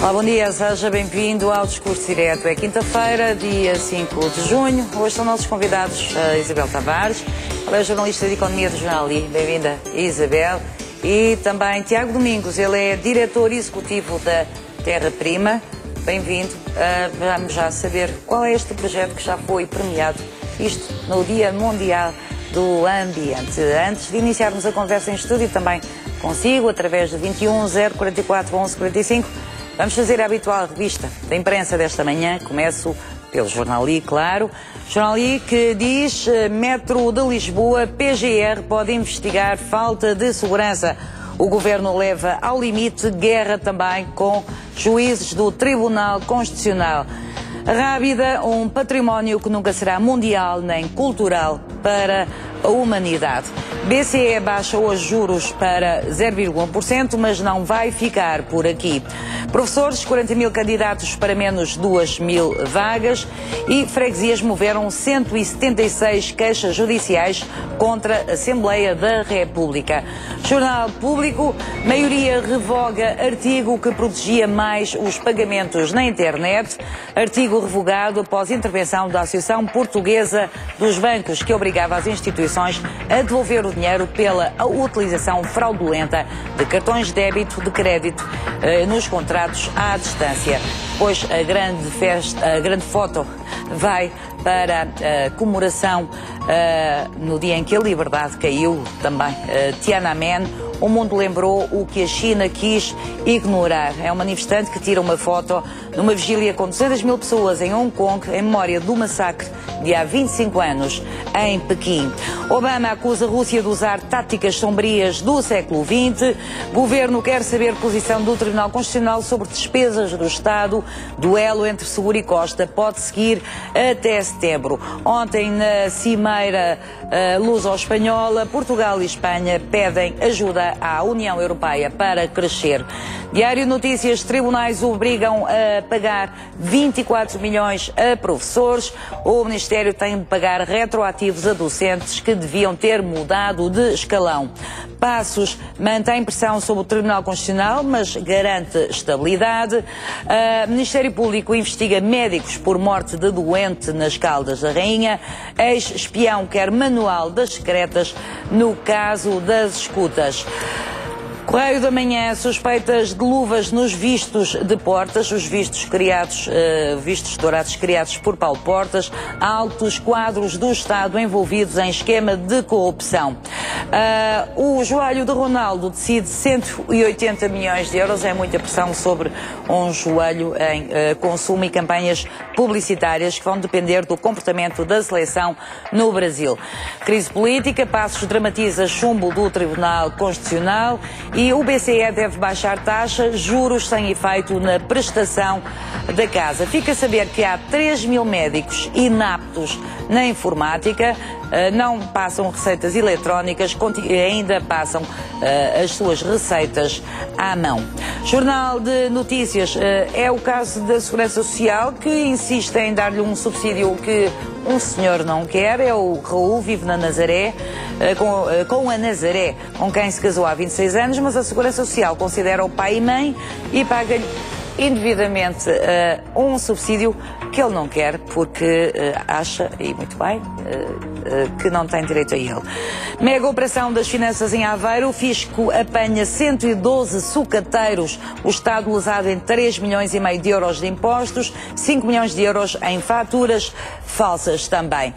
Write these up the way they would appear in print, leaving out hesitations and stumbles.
Olá, bom dia, seja bem-vindo ao Discurso Direto. É quinta-feira, dia 5 de junho. Hoje são nossos convidados a Isabel Tavares, ela é jornalista de Economia do Jornal I. Bem-vinda, Isabel. E também Tiago Domingos, ele é diretor executivo da Terra Prima. Bem-vindo. Vamos já saber qual é este projeto que já foi premiado, isto no Dia Mundial do Ambiente. Antes de iniciarmos a conversa em estúdio, também consigo, através de 21 044 11 45, vamos fazer a habitual revista da imprensa desta manhã. Começo pelo Jornal I, claro. Jornal I que diz: Metro de Lisboa, PGR pode investigar falta de segurança. O Governo leva ao limite, guerra também com juízes do Tribunal Constitucional. Rábida, um património que nunca será mundial nem cultural para a humanidade. BCE baixa hoje juros para 0,1%, mas não vai ficar por aqui. Professores, 40 mil candidatos para menos 2 mil vagas, e freguesias moveram 176 queixas judiciais contra a Assembleia da República. Jornal Público, maioria revoga artigo que protegia mais os pagamentos na internet. Artigo revogado após intervenção da Associação Portuguesa dos Bancos, que obrigava as instituições a devolver o dinheiro pela utilização fraudulenta de cartões de débito, de crédito, nos contratos à distância. Pois a grande foto vai para a comemoração no dia em que a liberdade caiu, também Tiananmen. O mundo lembrou o que a China quis ignorar. É um manifestante que tira uma foto numa vigília com 200 mil pessoas em Hong Kong, em memória do massacre de há 25 anos em Pequim. Obama acusa a Rússia de usar táticas sombrias do século XX. Governo quer saber posição do Tribunal Constitucional sobre despesas do Estado. Duelo entre Seguro e Costa pode seguir até setembro. Ontem, na cimeira luso-espanhola, Portugal e Espanha pedem ajuda à União Europeia para crescer. Diário Notícias: tribunais obrigam a pagar 24 milhões a professores. O Ministério tem de pagar retroativos a docentes que deviam ter mudado de escalão. Passos mantém pressão sobre o Tribunal Constitucional, mas garante estabilidade. Ministério Público investiga médicos por morte de doente nas Caldas da Rainha. Ex-espião quer manual das secretas no caso das escutas. Correio da Manhã: suspeitas de luvas nos vistos de Portas, os vistos dourados criados por Paulo Portas, altos quadros do Estado envolvidos em esquema de corrupção. O joelho de Ronaldo decide 180 milhões de euros, é muita pressão sobre um joelho em consumo e campanhas publicitárias que vão depender do comportamento da seleção no Brasil. Crise política, Passos dramatiza chumbo do Tribunal Constitucional. E o BCE deve baixar taxas, juros sem efeito na prestação da casa. Fica a saber que há 3 mil médicos inaptos na informática, não passam receitas eletrónicas, ainda passam as suas receitas à mão. Jornal de Notícias: é o caso da Segurança Social, que insiste em dar-lhe um subsídio que um senhor não quer. É o Raul, vive na Nazaré, com a Nazaré, com quem se casou há 26 anos, mas a Segurança Social considera o pai e mãe e paga-lhe indevidamente um subsídio que ele não quer, porque acha, e muito bem, que não tem direito a ele. Mega operação das finanças em Aveiro: o fisco apanha 112 sucateiros, o Estado lesado em 3 milhões e meio de euros de impostos, 5 milhões de euros em faturas falsas também.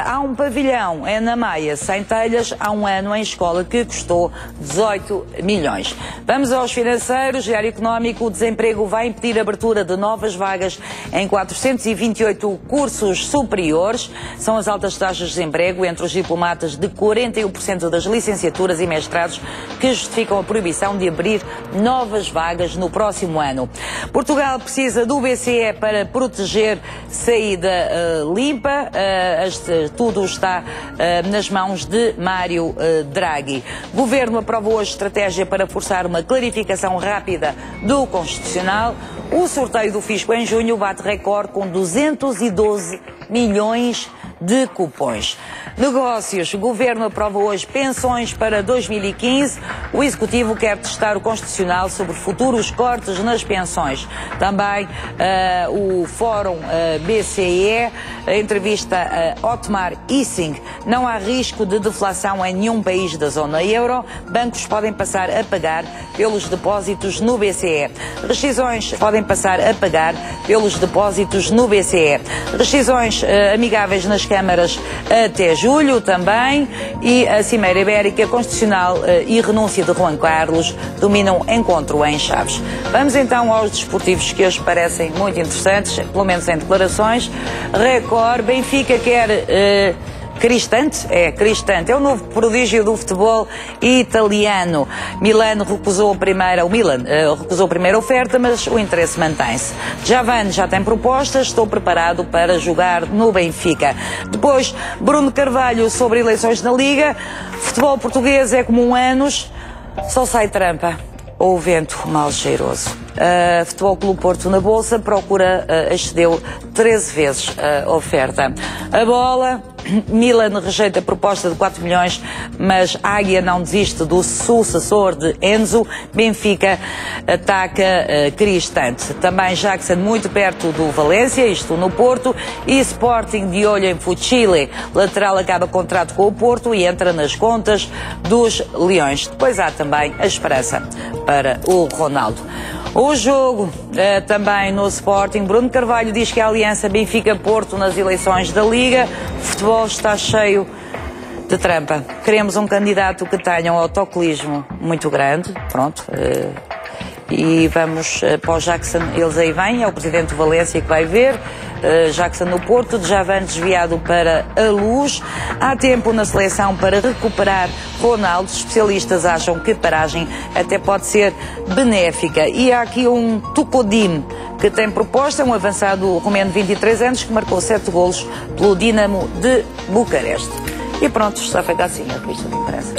Há um pavilhão na Maia sem telhas há um ano em escola que custou 18 milhões. Vamos aos financeiros. Diário Económico: o desemprego vai impedir a abertura de novas vagas em 428 cursos superiores. São as altas taxas de desemprego entre os diplomatas de 41% das licenciaturas e mestrados que justificam a proibição de abrir novas vagas no próximo ano. Portugal precisa do BCE para proteger saída limpa. Tudo está nas mãos de Mário Draghi. Governo aprova hoje estratégia para forçar uma clarificação rápida do Constitucional. O sorteio do fisco em junho bate recorde com 212 milhões de cupons. Negócios. O Governo aprova hoje pensões para 2015. O Executivo quer testar o Constitucional sobre futuros cortes nas pensões. Também o Fórum BCE entrevista a Otmar Issing. Não há risco de deflação em nenhum país da zona euro. Bancos podem passar a pagar pelos depósitos no BCE. Rescisões podem passar a pagar pelos depósitos no BCE. Rescisões amigáveis nas câmaras até julho também. E a Cimeira Ibérica Constitucional e renúncia de Juan Carlos dominam encontro em Chaves. Vamos então aos desportivos que hoje parecem muito interessantes, pelo menos em declarações. Record, Benfica quer Cristante, é o novo prodígio do futebol italiano. O Milan recusou a primeira oferta, mas o interesse mantém-se. Javan já tem propostas, estou preparado para jogar no Benfica. Depois, Bruno Carvalho sobre eleições na Liga. Futebol português é como um anos, só sai trampa ou vento mal cheiroso. Futebol Clube Porto na Bolsa excedeu 13 vezes a oferta. A bola, Milan rejeita a proposta de 4 milhões, mas Águia não desiste do sucessor de Enzo. Benfica ataca Cristante. Também Jackson muito perto do Valência, isto no Porto, e Sporting de olho em Fuchile. Lateral acaba contrato com o Porto e entra nas contas dos Leões. Depois há também a esperança para o Ronaldo. O jogo também no Sporting. Bruno Carvalho diz que a aliança Benfica-Porto nas eleições da Liga. O futebol está cheio de trampa. Queremos um candidato que tenha um autocolismo muito grande. Pronto. E vamos para o Jackson. Eles aí vêm. É o presidente do Valência que vai ver. Jackson no Porto, Javan desviado para a Luz. Há tempo na seleção para recuperar Ronaldo. Especialistas acham que paragem até pode ser benéfica. E há aqui um Tucodim que tem proposta, um avançado romeno de 23 anos que marcou 7 golos pelo Dinamo de Bucareste. E pronto, está feita assim a revista de imprensa.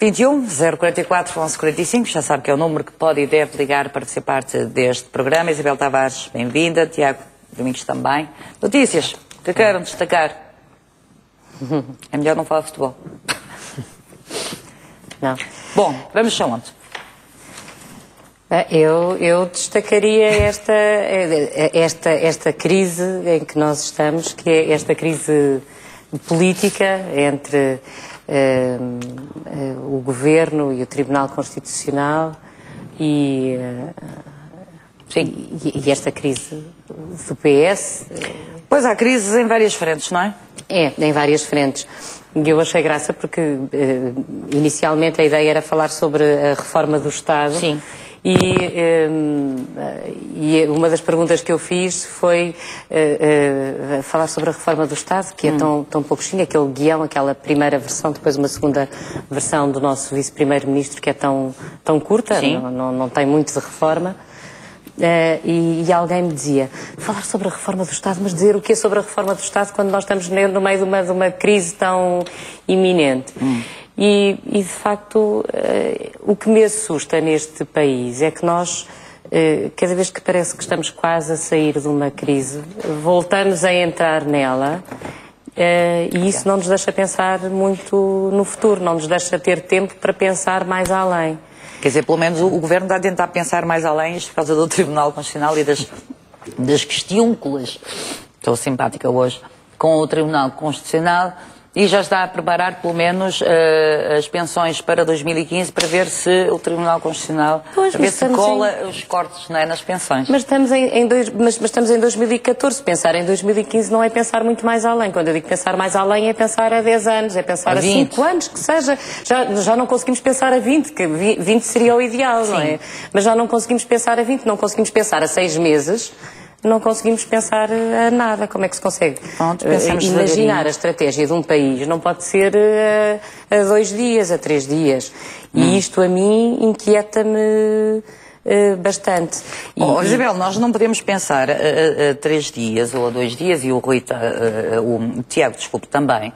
(21 044 1145), já sabe que é o número que pode e deve ligar para fazer parte deste programa. Isabel Tavares, bem-vinda. Tiago Domingos também. Notícias que queiram destacar? É melhor não falar de futebol. Não. Bom, vamos aonde? Eu destacaria esta crise em que nós estamos, que é esta crise política entre o Governo e o Tribunal Constitucional e esta crise do PS. Pois há crises em várias frentes, não é? Em várias frentes. E eu achei graça porque inicialmente a ideia era falar sobre a reforma do Estado. Sim. E uma das perguntas que eu fiz foi falar sobre a reforma do Estado, que é tão pouquinho, aquele guião, aquela primeira versão, depois uma segunda versão do nosso vice-primeiro-ministro, que é tão curta, não tem muito de reforma. E alguém me dizia, falar sobre a reforma do Estado, mas dizer o que é sobre a reforma do Estado quando nós estamos no meio de uma crise tão iminente. E de facto, o que me assusta neste país é que nós, cada vez que parece que estamos quase a sair de uma crise, voltamos a entrar nela, e isso não nos deixa pensar muito no futuro, não nos deixa ter tempo para pensar mais além. Quer dizer, pelo menos o Governo está a tentar pensar mais além, isto por causa do Tribunal Constitucional e das questiúnculas. Estou simpática hoje com o Tribunal Constitucional. E já está a preparar, pelo menos, as pensões para 2015 para ver se o Tribunal Constitucional cola os cortes, não é, nas pensões. Mas estamos em 2014. Pensar em 2015 não é pensar muito mais além. Quando eu digo pensar mais além é pensar a 10 anos, é pensar a 5 anos, que seja. Já não conseguimos pensar a 20, que 20 seria o ideal, não é? Mas já não conseguimos pensar a 20, não conseguimos pensar a 6 meses. Não conseguimos pensar a nada. Como é que se consegue imaginar a estratégia de um país? Não pode ser a 2 dias, a 3 dias. E isto a mim inquieta-me bastante. Isabel, nós não podemos pensar a 3 dias ou a 2 dias, e o Tiago, desculpe, também.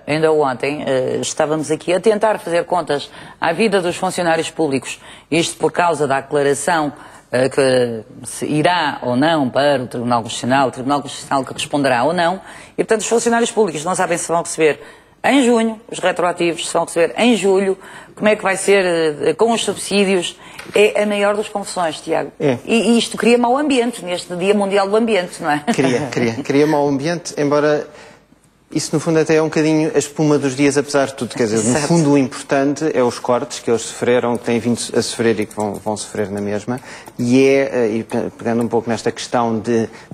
Ainda ontem estávamos aqui a tentar fazer contas à vida dos funcionários públicos. Isto por causa da aclaração que se irá ou não para o Tribunal Constitucional que responderá ou não, e portanto os funcionários públicos não sabem se vão receber em junho, os retroativos se vão receber em julho, como é que vai ser com os subsídios, é a maior das confusões, Tiago. E isto cria mau ambiente neste Dia Mundial do Ambiente, não é? Cria mau ambiente, embora... Isso, no fundo, até é um bocadinho a espuma dos dias, apesar de tudo. Quer dizer, no fundo, o importante é os cortes que eles sofreram, que têm vindo a sofrer e que vão sofrer na mesma. E pegando um pouco nesta questão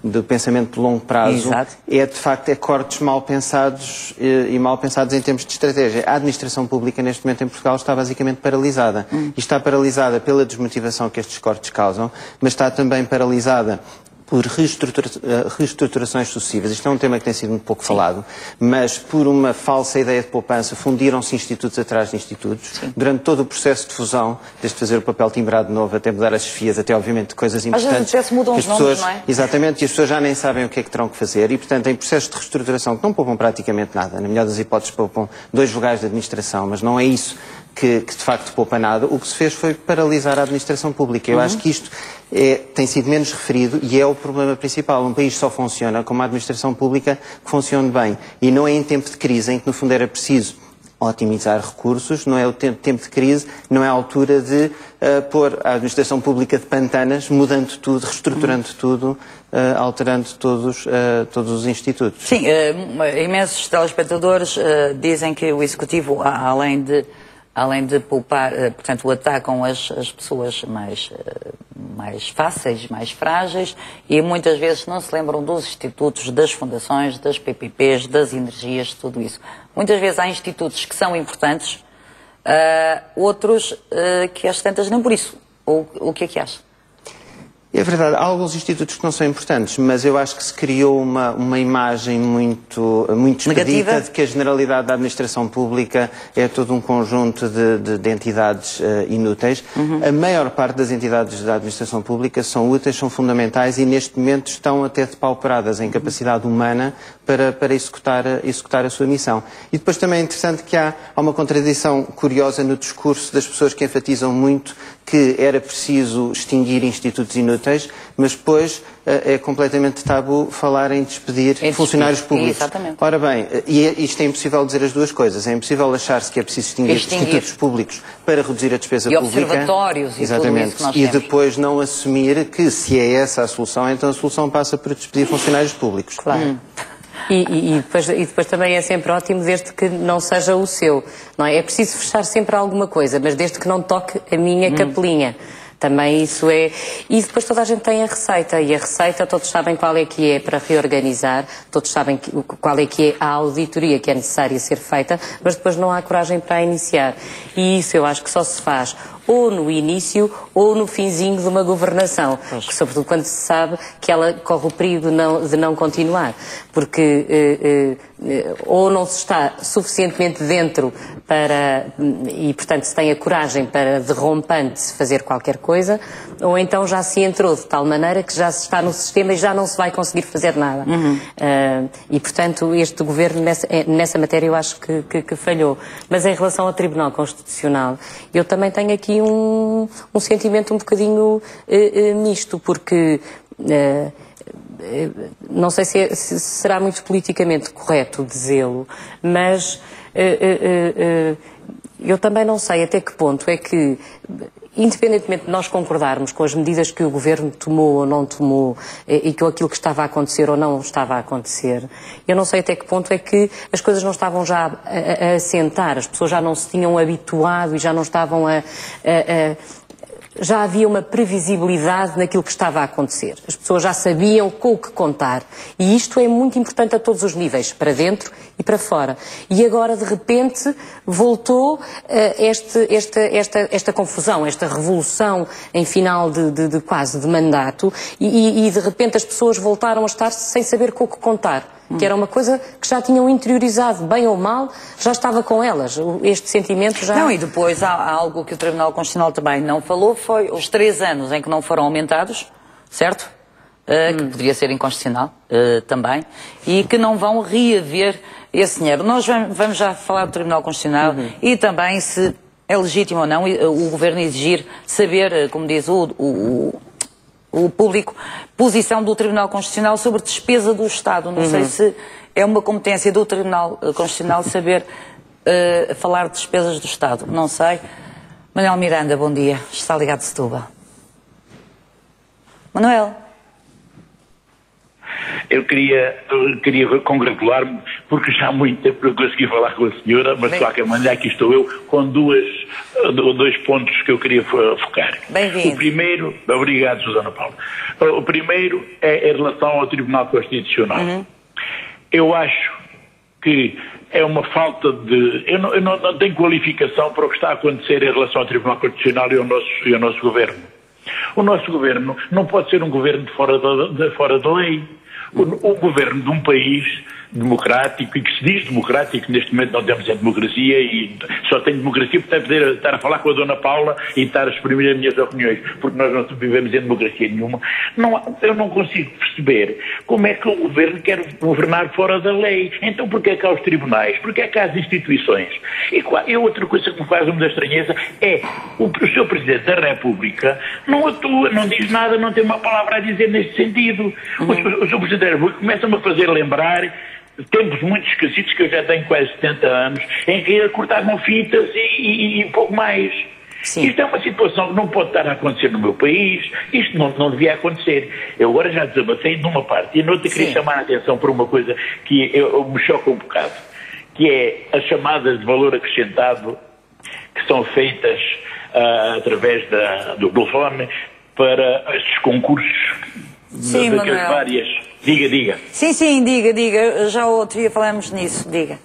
do pensamento de longo prazo, de facto, cortes mal pensados e mal pensados em termos de estratégia. A administração pública, neste momento, em Portugal, está basicamente paralisada. E está paralisada pela desmotivação que estes cortes causam, mas está também paralisada por reestruturações sucessivas. Isto é um tema que tem sido muito pouco falado, mas por uma falsa ideia de poupança fundiram-se institutos atrás de institutos. Durante todo o processo de fusão, desde fazer o papel timbrado novo até mudar as chefias, até obviamente coisas importantes. Às vezes mudam os nomes, não é? Exatamente, e as pessoas já nem sabem o que é que terão que fazer e, portanto, em processos de reestruturação que não poupam praticamente nada, na melhor das hipóteses poupam 2 vogais de administração, mas não é isso que de facto poupa nada. O que se fez foi paralisar a administração pública. Eu acho que isto tem sido menos referido e é o problema principal. Um país só funciona com uma administração pública que funcione bem. E não é em tempo de crise, em que no fundo era preciso otimizar recursos, não é o tempo de crise, não é a altura de pôr a administração pública de pantanas, mudando tudo, reestruturando tudo, alterando todos os institutos. Sim, imensos telespectadores dizem que o Executivo, além de poupar, portanto, atacam as pessoas mais fáceis, mais frágeis, e muitas vezes não se lembram dos institutos, das fundações, das PPPs, das energias, tudo isso. Muitas vezes há institutos que são importantes, outros que às tantas não por isso. O que é que acha? É verdade, há alguns institutos que não são importantes, mas eu acho que se criou uma imagem muito expedita de que a generalidade da administração pública é todo um conjunto de entidades inúteis. A maior parte das entidades da administração pública são úteis, são fundamentais e neste momento estão até depauperadas em capacidade humana para executar a sua missão. E depois também é interessante que há uma contradição curiosa no discurso das pessoas que enfatizam muito que era preciso extinguir institutos inúteis, mas depois é completamente tabu falar em despedir funcionários públicos. Exatamente. Ora bem, isto é impossível dizer as duas coisas. É impossível achar-se que é preciso extinguir institutos públicos para reduzir a despesa pública. E observatórios e tudo isso que nós temos. E depois não assumir que, se é essa a solução, então a solução passa por despedir funcionários públicos. Claro. E depois também é sempre ótimo desde que não seja o seu, não é? É preciso fechar sempre alguma coisa, mas desde que não toque a minha capelinha. Também isso é... E depois toda a gente tem a receita, e a receita todos sabem qual é que é para reorganizar, todos sabem qual é que é a auditoria que é necessária ser feita, mas depois não há coragem para a iniciar. E isso eu acho que só se faz ou no início ou no finzinho de uma governação, sobretudo quando se sabe que ela corre o perigo de não continuar, porque ou não se está suficientemente dentro para, e portanto se tem a coragem para de rompante fazer qualquer coisa, ou então já se entrou de tal maneira que já se está no sistema e já não se vai conseguir fazer nada. E portanto este governo nessa matéria eu acho que falhou. Mas em relação ao Tribunal Constitucional, eu também tenho aqui um sentimento um bocadinho misto, porque não sei se será muito politicamente correto dizê-lo, mas eu também não sei até que ponto é que, independentemente de nós concordarmos com as medidas que o Governo tomou ou não tomou e com aquilo que estava a acontecer ou não estava a acontecer, eu não sei até que ponto é que as coisas não estavam já a assentar, as pessoas já não se tinham habituado e já não estavam já havia uma previsibilidade naquilo que estava a acontecer. As pessoas já sabiam com o que contar. E isto é muito importante a todos os níveis, para dentro e para fora. E agora, de repente, voltou esta confusão, esta revolução em final de quase de mandato e de repente as pessoas voltaram a estar sem saber com o que contar. Que era uma coisa que já tinham interiorizado, bem ou mal, já estava com elas. Este sentimento já... Não, e depois há algo que o Tribunal Constitucional também não falou, foi os 3 anos em que não foram aumentados, certo? Que poderia ser inconstitucional também, e que não vão reaver esse dinheiro. Nós vamos já falar do Tribunal Constitucional e também se é legítimo ou não o Governo exigir saber, como diz o o público, posição do Tribunal Constitucional sobre despesa do Estado. Não sei se é uma competência do Tribunal Constitucional saber falar de despesas do Estado. Não sei. Manuel Miranda, bom dia. Está ligado de Setúbal. Manuel. Eu queria congratular-me, porque já há muito tempo eu consegui falar com a senhora, mas de qualquer maneira aqui estou eu com dois pontos que eu queria focar. Bem-vindo. O primeiro, obrigado, Susana Paula. O primeiro é em relação ao Tribunal Constitucional. Eu acho que é uma falta de... Eu não tenho qualificação para o que está a acontecer em relação ao Tribunal Constitucional e ao nosso governo. O nosso governo não pode ser um governo de fora da lei. O governo de um país democrático, e que se diz democrático, neste momento não temos em democracia, e só tenho democracia por poder estar a falar com a Dona Paula e estar a exprimir as minhas opiniões, porque nós não vivemos em democracia nenhuma. Eu não consigo perceber como é que o governo quer governar fora da lei. Então porquê é que há os tribunais? Porquê é que há as instituições? E outra coisa que me faz muita estranheza é o Sr. Presidente da República não atua, não diz nada, não tem uma palavra a dizer neste sentido. O Sr. Presidente da República começa-me a fazer lembrar tempos muito esquecidos, que eu já tenho quase 70 anos, em que cortavam fitas e pouco mais. Sim. Isto é uma situação que não pode estar a acontecer no meu país, isto não devia acontecer. Eu agora já desabafei numa parte, e noutra queria chamar a atenção para uma coisa que me choca um bocado, que é as chamadas de valor acrescentado, que são feitas através do telefone para estes concursos. Sim, Manuel. Várias... Diga. Sim, diga. Já outro dia falamos nisso, diga.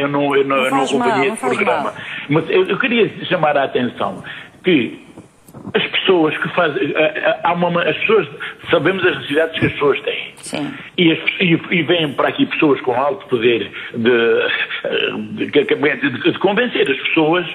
Eu não acompanhei esse programa. Mas eu queria chamar a atenção que as pessoas que fazem... as pessoas... Sabemos as necessidades que as pessoas têm. Sim. E vêm para aqui pessoas com alto poder de convencer as pessoas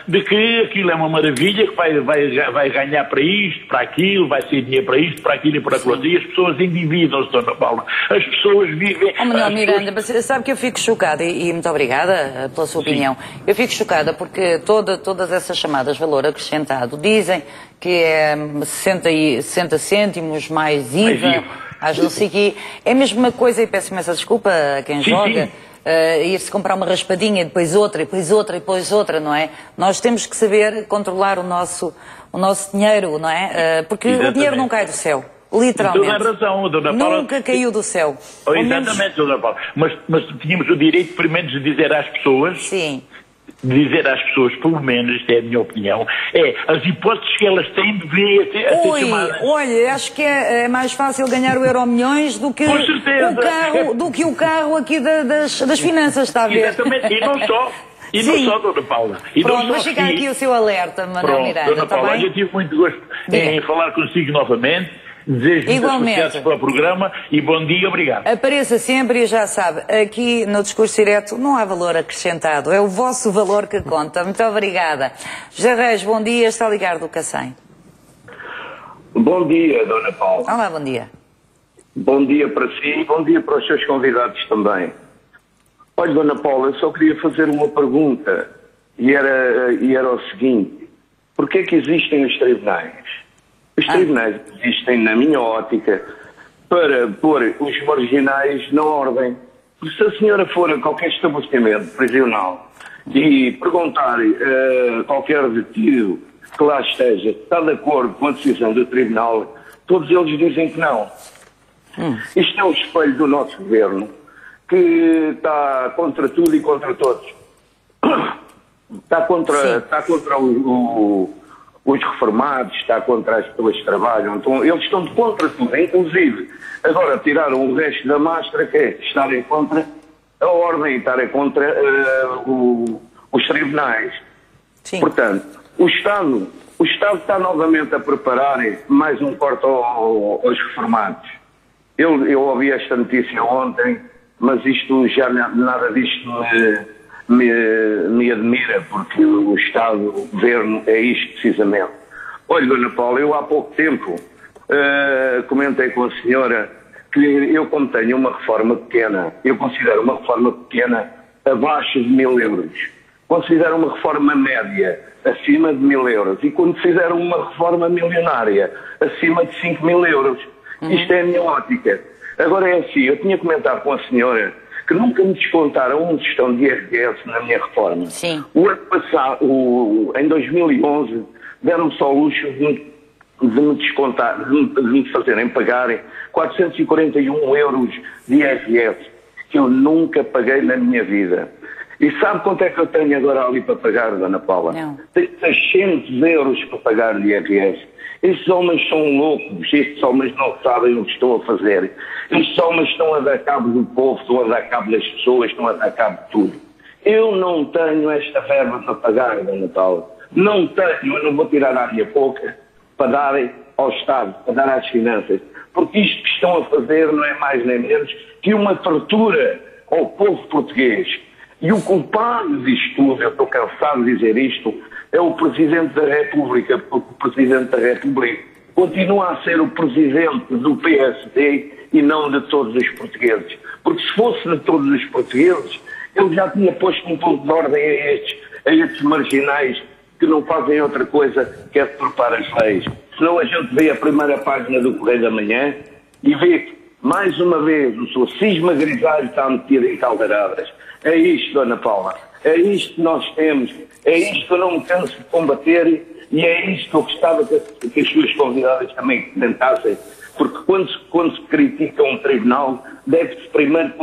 de que aquilo é uma maravilha, que vai ganhar para isto, para aquilo, vai ser dinheiro para isto, para aquilo e para aquilo outro. E as pessoas endividam-se, Dona Paula. As pessoas vivem... Manuel Miranda, sabe que eu fico chocada, e muito obrigada pela sua opinião. Eu fico chocada porque todas essas chamadas valor acrescentado dizem que é 60 cêntimos mais IVA, não sei o quê. É a mesma coisa, e peço imensa desculpa a quem joga, ir-se comprar uma raspadinha, depois outra, não é? Nós temos que saber controlar o nosso dinheiro, não é? Porque o dinheiro não cai do céu. Literalmente. Toda a razão, Dona Paula. Nunca caiu do céu. Exatamente, Dona Paula. Mas tínhamos o direito, pelo menos, de dizer às pessoas... Sim. Dizer às pessoas, pelo menos, é a minha opinião, as hipóteses que elas têm deveriam ser chamadas. Olha, acho que é mais fácil ganhar o Euromilhões do que o carro aqui das finanças, está a ver? Exatamente, e não só. E não só, Dona Paula. Pronto, vou chegar aqui o seu alerta, Manuel Miranda. Dona Paula, eu tive muito gosto em falar consigo novamente. Desejo muitos sucessos para o programa e bom dia, obrigado. Apareça sempre e já sabe, aqui no Discurso Direto não há valor acrescentado, é o vosso valor que conta. Muito obrigada. José Reis, bom dia, está ligado do Cacém. Bom dia, Dona Paula. Olá, bom dia. Bom dia para si e bom dia para os seus convidados também. Olha, Dona Paula, eu só queria fazer uma pergunta e era o seguinte: porquê é que existem os tribunais? Os tribunais existem, na minha ótica, para pôr os marginais na ordem. Porque se a senhora for a qualquer estabelecimento prisional e perguntar a qualquer detido que lá esteja se está de acordo com a decisão do tribunal, todos eles dizem que não. Isto é um espelho do nosso governo, que está contra tudo e contra todos. Está contra os reformados, está contra as pessoas que trabalham, então, eles estão contra tudo, inclusive agora tiraram o resto da máscara, que é estarem contra a ordem e estarem contra os tribunais. Sim. Portanto, o Estado está novamente a preparar mais um corte aos reformados. Eu ouvi esta notícia ontem, mas isto já nada disto me admira, porque o Estado, o Governo, é isto precisamente. Olha, Dona Paula, eu há pouco tempo comentei com a senhora que eu, como tenho uma reforma pequena, eu considero uma reforma pequena abaixo de 1000 euros. quando fizeram uma reforma média acima de 1.000 euros e quando fizeram uma reforma milionária acima de 5.000 euros. Isto é a minha ótica. Agora é assim, eu tinha comentado com a senhora que nunca me descontaram uma gestão de IRS na minha reforma. Sim. O ano passado, em 2011, deram-me só o luxo de me descontar, de me fazerem pagarem 441 euros de IRS, que eu nunca paguei na minha vida. E sabe quanto é que eu tenho agora ali para pagar, Dona Paula? Não. Tenho 600 euros para pagar de IRS. Estes homens são loucos, estes homens não sabem o que estão a fazer. Estes homens estão a dar cabo do povo, estão a dar cabo das pessoas, estão a dar cabo de tudo. Eu não tenho esta verba para pagar, Dona Paula. Não tenho, eu não vou tirar a minha pouca para dar ao Estado, para dar às finanças. Porque isto que estão a fazer não é mais nem menos que uma tortura ao povo português. E o culpado disto tudo, eu estou cansado de dizer isto, é o Presidente da República, porque o Presidente da República continua a ser o Presidente do PSD e não de todos os portugueses. Porque se fosse de todos os portugueses, ele já tinha posto um ponto de ordem a estes marginais que não fazem outra coisa que é deturpar as leis. Senão a gente vê a primeira página do Correio da Manhã e vê que, mais uma vez, o seu cisma grisalho está metido em caldeiradas. É isto, Dona Paula. É isto que nós temos. É isto que eu não me canso de combater e é isto que eu gostava que as suas convidadas também tentassem. Porque quando se critica um tribunal, deve-se primeiro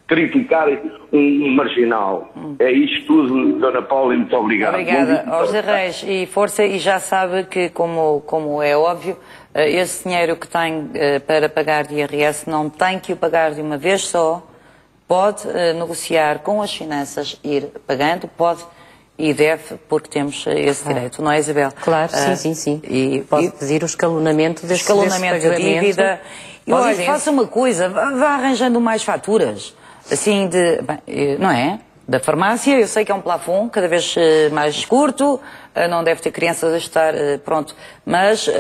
criticar um marginal. É isto tudo, Dona Paula, e muito obrigado. Obrigada, José Reis, e força, e já sabe que, como é óbvio, esse dinheiro que tem para pagar de IRS não tem que o pagar de uma vez só, pode negociar com as finanças, ir pagando, pode e deve, porque temos esse direito, não é, Isabel? Claro, sim. E pode pedir o escalonamento desse escalonamento da dívida. E olha, faça uma coisa, vá arranjando mais faturas, assim, não é? Da farmácia, eu sei que é um plafond cada vez mais curto, não deve ter crianças a estar, pronto, mas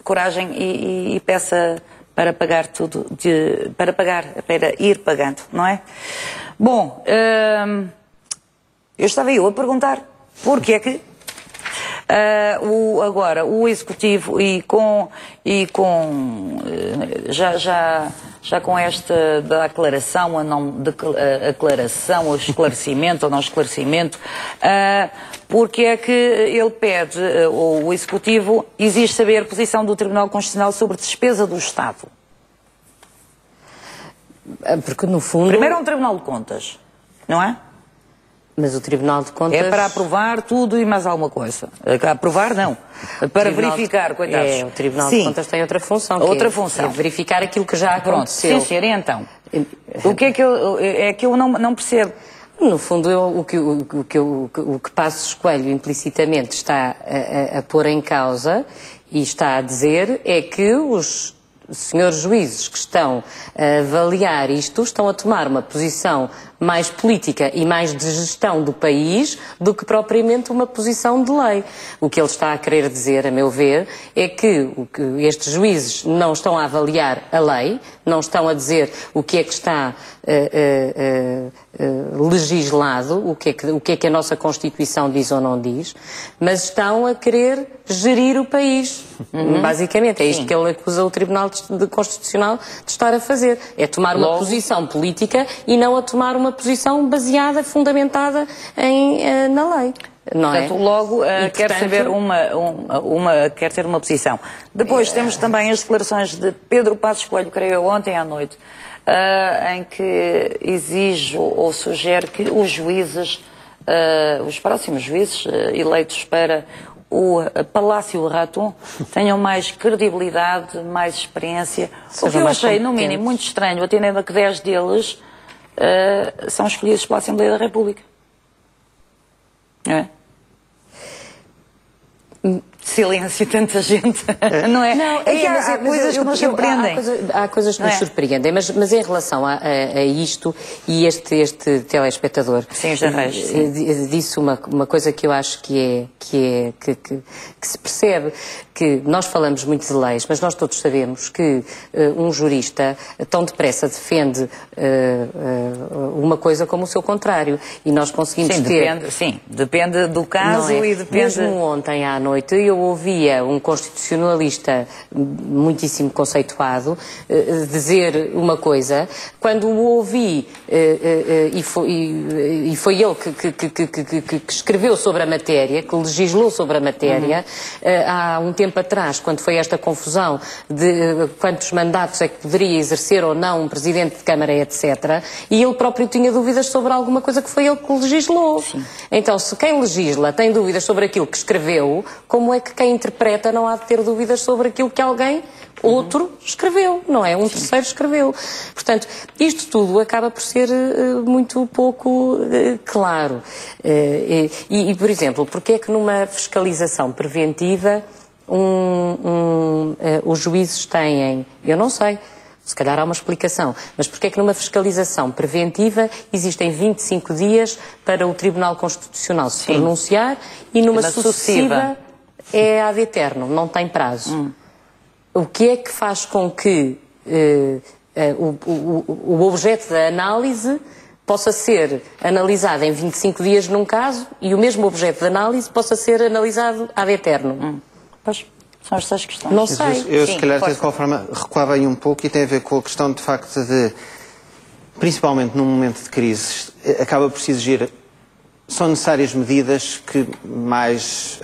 coragem e peça para pagar tudo, para ir pagando, não é? Bom, eu estava a perguntar porque é que agora o Executivo já com esta da aclaração, aclaração, o esclarecimento ou não esclarecimento, porque é que ele pede, o Executivo exige saber a posição do Tribunal Constitucional sobre despesa do Estado? Porque no fundo... Primeiro é um Tribunal de Contas, não é? Mas o Tribunal de Contas... É para aprovar tudo e mais alguma coisa. Aprovar não. Para verificar, coitados. O Tribunal de Contas tem outra função. função. É verificar aquilo que já aconteceu. Sim, senhor, e então? O que é que eu não percebo? No fundo, o que Passos Coelho implicitamente está a pôr em causa e está a dizer é que os senhores juízes que estão a avaliar isto estão a tomar uma posição mais política e mais de gestão do país do que propriamente uma posição de lei. O que ele está a querer dizer, a meu ver, é que estes juízes não estão a avaliar a lei, não estão a dizer o que é que está legislado, o que é que a nossa Constituição diz ou não diz, mas estão a querer gerir o país. Basicamente, é isto que ele acusa o Tribunal Constitucional de estar a fazer. É tomar uma posição política e não a tomar uma posição baseada, fundamentada na lei. Não portanto, é? logo quer saber quer ter uma posição. Depois temos também as declarações de Pedro Passos Coelho, creio eu, ontem à noite, em que exige ou sugere que os juízes, os próximos juízes eleitos para o Palácio Raton tenham mais credibilidade, mais experiência. O que eu achei, no mínimo, muito estranho, atendendo a que 10 deles são escolhidos pela Assembleia da República. Não é? silêncio e tanta gente, não é? Não, é que há coisas que nos surpreendem. Há coisas que nos surpreendem, mas em relação a isto, e este telespectador disse uma coisa que eu acho que se percebe, que nós falamos muito de leis, mas nós todos sabemos que um jurista tão depressa defende uma coisa como o seu contrário, e nós conseguimos ter... Depende do caso e depende... Mesmo ontem à noite eu ouvia um constitucionalista muitíssimo conceituado dizer uma coisa, quando o ouvi e foi ele que escreveu sobre a matéria, que legislou sobre a matéria, há um tempo atrás, quando foi esta confusão de quantos mandatos é que poderia exercer ou não um presidente de Câmara, etc., e ele próprio tinha dúvidas sobre alguma coisa que foi ele que legislou. Sim. Então, se quem legisla tem dúvidas sobre aquilo que escreveu, como é que quem interpreta não há de ter dúvidas sobre aquilo que alguém, outro, escreveu, não é? Um terceiro escreveu. Portanto, isto tudo acaba por ser muito pouco claro. E, por exemplo, porque é que numa fiscalização preventiva os juízes têm, eu não sei, se calhar há uma explicação, mas porque é que numa fiscalização preventiva existem 25 dias para o Tribunal Constitucional se pronunciar e numa sucessiva é ad eterno, não tem prazo. O que é que faz com que o objeto da análise possa ser analisado em 25 dias num caso e o mesmo objeto de análise possa ser analisado ad eterno? Pois, são as 6 questões. Não sei. Eu se calhar, de qualquer forma, recuava aí um pouco, e tem a ver com a questão, de facto, de, principalmente num momento de crise, acaba por se exigir, são necessárias medidas que mais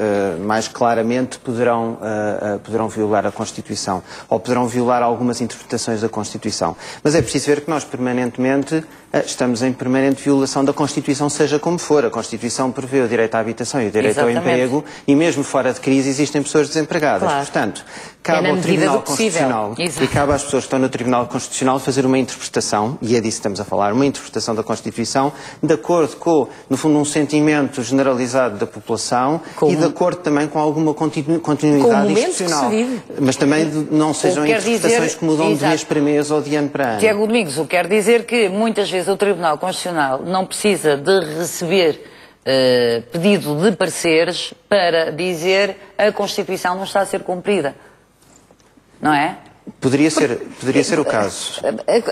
claramente poderão violar a Constituição, ou poderão violar algumas interpretações da Constituição. Mas é preciso ver que nós permanentemente estamos em permanente violação da Constituição, seja como for. A Constituição prevê o direito à habitação e o direito ao emprego, e mesmo fora de crise existem pessoas desempregadas. Claro. Portanto, cabe ao Tribunal Constitucional e cabe às pessoas que estão no Tribunal Constitucional fazer uma interpretação, e é disso que estamos a falar, uma interpretação da Constituição de acordo com, no fundo, um sentimento generalizado da população e de acordo também com alguma continuidade institucional. Mas também não sejam interpretações que mudam de mês para mês ou de ano para ano. Tiago Domingos, o que quer dizer que muitas vezes o Tribunal Constitucional não precisa de receber pedido de pareceres para dizer a Constituição não está a ser cumprida. Não é? Poderia ser o caso.